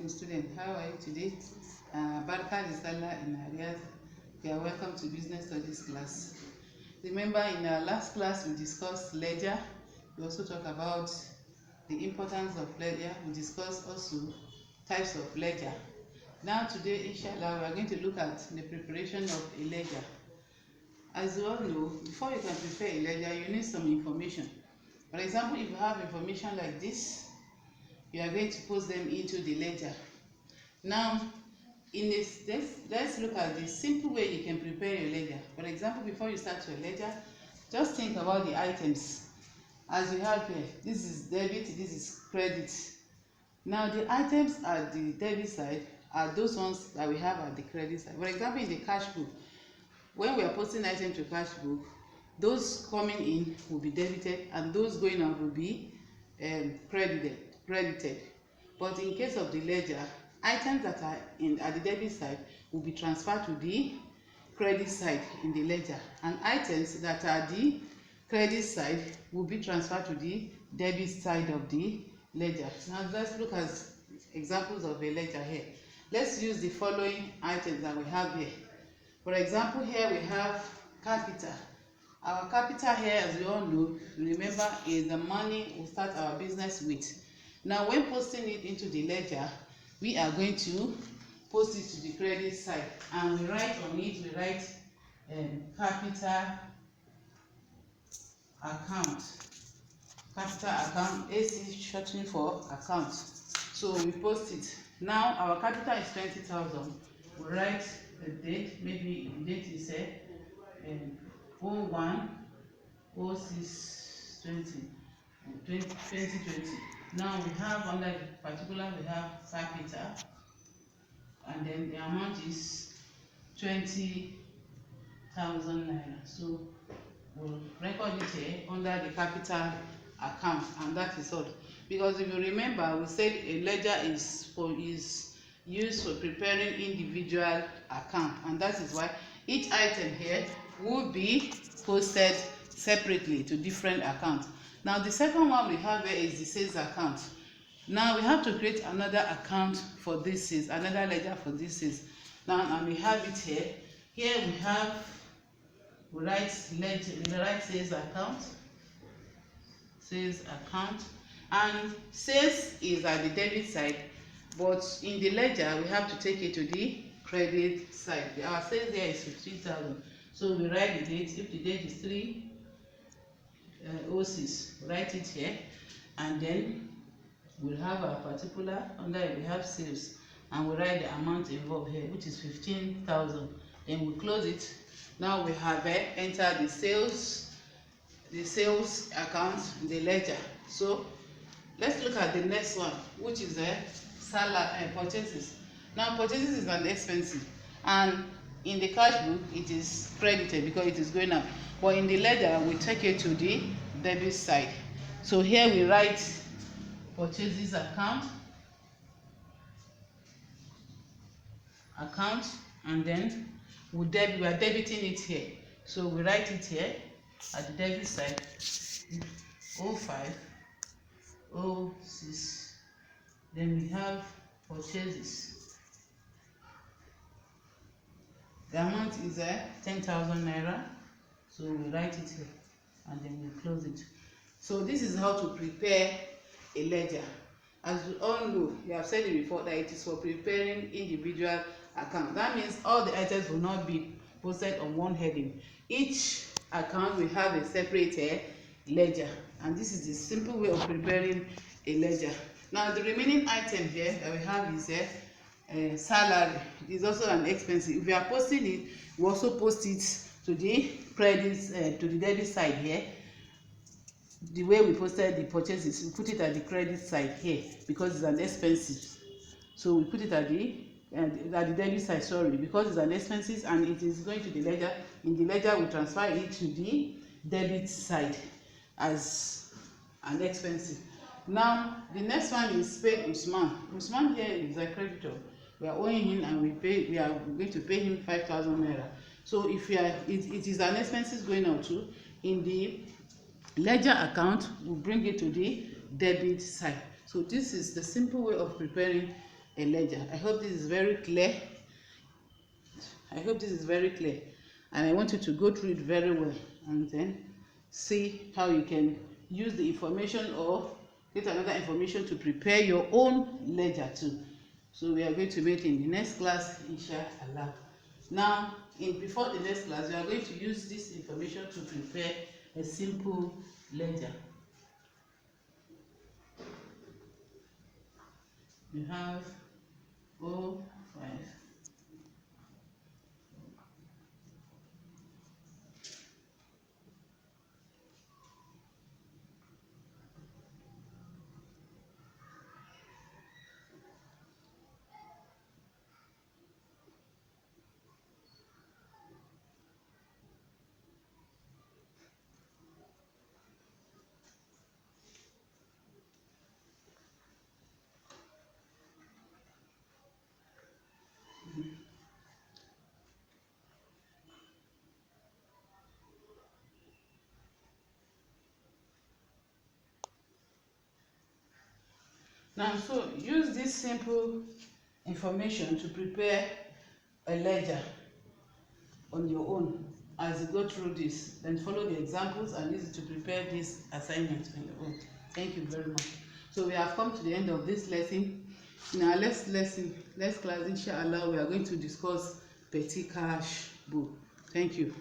morning, student. How are you today? Barka di Sallah in Arias. You are welcome to Business Studies class. Remember, in our last class, we discussed ledger. We also talked about the importance of ledger. We discussed also types of ledger. Now, today, inshallah, we are going to look at the preparation of a ledger. As you all know, before you can prepare a ledger, you need some information. For example, if you have information like this, you are going to post them into the ledger. Now, in this, let's look at the simple way you can prepare your ledger. For example, before you start your ledger, just think about the items. As you have here, this is debit, this is credit. Now, the items at the debit side are those ones that we have at the credit side. For example, in the cash book, when we are posting items to cash book, those coming in will be debited and those going out will be credited. But in case of the ledger, items that are at the debit side will be transferred to the credit side in the ledger, and items that are the credit side will be transferred to the debit side of the ledger. Now let's look at examples of a ledger here. Let's use the following items that we have here. For example, here we have capital. Our capital here, as we all know, remember, is the money we start our business with. Now, when posting it into the ledger, we are going to post it to the credit side, and we write on it, capital account. Capital account, AC shortening for account. So we post it. Now, our capital is 20,000. We write the date, maybe the date is 01/06/2020. Now we have under the particular, we have capital, and then the amount is 20,000 naira. So we'll record it here under the capital account, and that is all. Because if you remember, we said a ledger is used for preparing individual account, and that is why each item here will be posted separately to different accounts. Now, the second one we have here is the sales account. Now, we have to create another account for this sales, another ledger for this sales. Now, and we have it here. Here we write sales account, and sales is at the debit side, but in the ledger we have to take it to the credit side. Our sales here is 15,000. So we write the date. If the date is 3/06, write it here, and then we'll have our particular, under it we have sales, and we write the amount involved here, which is 15,000. Then we close it. Now we have entered the sales account in the ledger. So let's look at the next one, which is purchases. Now, purchases is an expense, and in the cash book it is credited because it is going up, but in the ledger we take it to the debit side. So here we write purchases account, and then we are debiting it here. So we write it here at the debit side, 05/06. Then we have purchases. The amount is 10,000 naira. So we write it here, and then we close it. So this is how to prepare a ledger. As you all know, we have said it before, that it is for preparing individual accounts. That means all the items will not be posted on one heading. Each account will have a separate ledger, and this is the simple way of preparing a ledger. Now, the remaining item here that we have is salary. It is also an expense. If we are posting it, we also post it to the credit, to the debit side here. The way we posted the purchases, we put it at the credit side here because it's an expense. So we put it at the debit side, sorry, because it's an expense and it is going to the ledger. In the ledger, we transfer it to the debit side as an expense. Now, the next one is paid Usman. Usman here is a creditor. We are owing him, and we are going to pay him 5,000 naira. So if it is an expenses going out too, in the ledger account, we bring it to the debit side. So this is the simple way of preparing a ledger. I hope this is very clear. And I want you to go through it very well and then see how you can use the information or get another information to prepare your own ledger too. So we are going to meet in the next class, inshallah. Now, before the next class, we are going to use this information to prepare a simple ledger. You have 05. Now, so use this simple information to prepare a ledger on your own as you go through this. Then follow the examples and use it to prepare this assignment on your own. Thank you very much. So we have come to the end of this lesson. In our next class, inshallah, we are going to discuss petty cash book. Thank you.